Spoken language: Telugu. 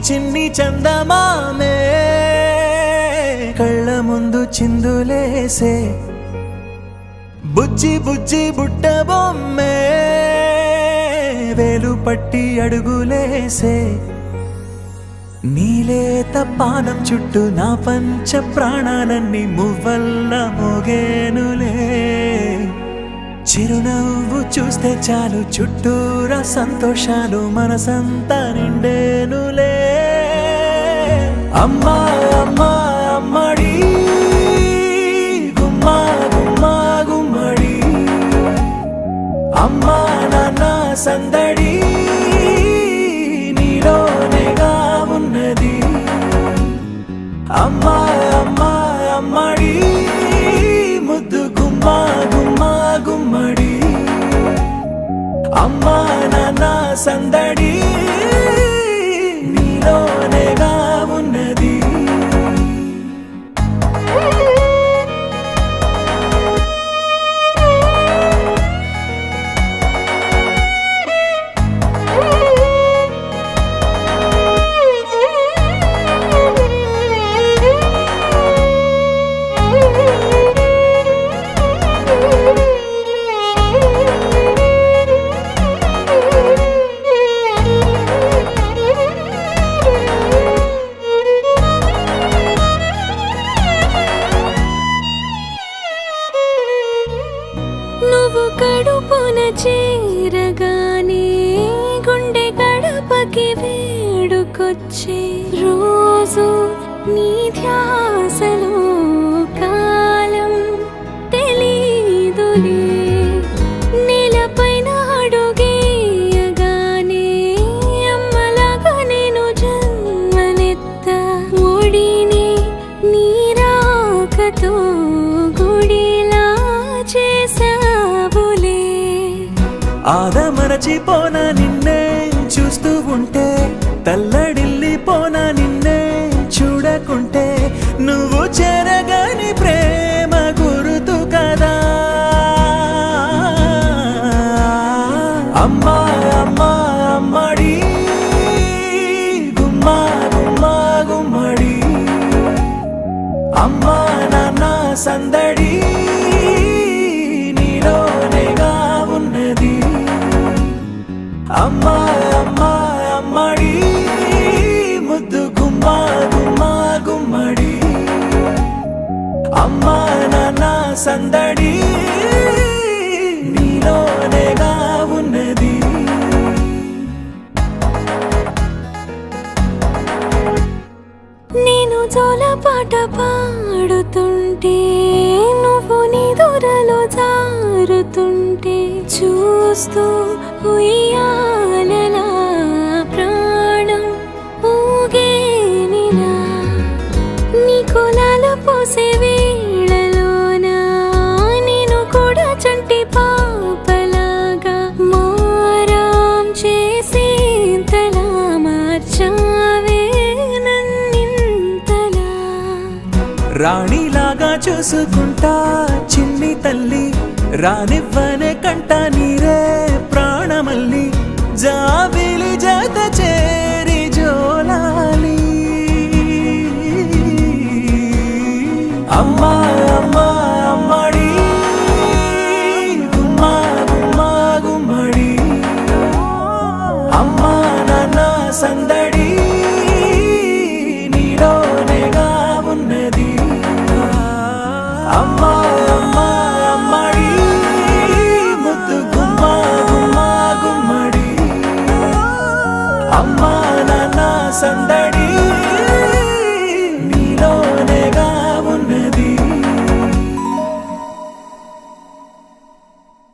చిన్ని చందమామే కళ్ళ ముందు చిందులేసే బుజ్జి బుజ్జి బుట్ట బొమ్మే వేలు పట్టి అడుగులేసే నీలేత పానం చుట్టూ నా పంచ ప్రాణాలన్నీ మువ్వల్ల మోగేనులే చిరునవ్వు చూస్తే చాలు చుట్టూరా సంతోషాలు మనసంతా నిండేనులే అమ్మా అమ్మా అమ్మడి గుమ్మా గుమ్మా గుమ్మడి అమ్మా నాన్న సందడి నీలోనేగా ఉన్నది అమ్మా అమ్మా అమ్మడి ముద్దు గుమ్మా గుమ్మా గుమ్మడి అమ్మా నాన్న సందడి నీలోనేగా ఉన్నది నువ్వు కడుపున చేరగానే గుండె గడపకి వేడుకొచ్చే రోజు నీ ధ్యాసలో కాలం తెలీదులే నేలపైన అడుగేయగానే అమ్మలాగా నేను జన్మనెత్త ఒడిని నీ రాకతో గుడిలా చేసావులే ఆదమరచిపోనా నిన్నే చూస్తూ ఉంటే తల్లడిల్లిపోనా నిన్నే చూడకుంటే నువ్వు చెరగని ప్రేమ గురుతు కదా అమ్మా అమ్మా అమ్మడి గుమ్మా గుమ్మా గుమ్మడి అమ్మా నాన్న సందడి నీలోనేగా ఉన్నది అమ్మా అమ్మా అమ్మడి ముద్దు గుమ్మా గుమ్మా గుమ్మడి అమ్మా నాన్న సందడి నీలోనేగా ఉన్నది నేను జోలపాట పాడుతుంటే నువ్వు నీ దూరలో జారుతుంటే చూస్తూ ఉయ్యాలలా ప్రాణం ఊగేనిలా నీ కులాల పోసే వేళలోనా నేను కూడా చంటి పాపలాగా మారాం చేసేంతలా మార్చావే నన్నింతలా రాణిలాగా చూసుకుంటా చిన్ని తల్లి రానివ్వనే కంట నీరే ప్రాణమల్లి జాబిలి జత చేరి జోలాలి అమ్మా అమ్మా అమ్మడి గుమ్మా గుమ్మా గుమ్మడి అమ్మా నాన్న సందడి నీలోనేగా ఉన్నది అమ్మా అమ్మా అమ్మడి ముద్దు గుమ్మా గుమ్మా గుమ్మడి అమ్మా నాన్న సందడి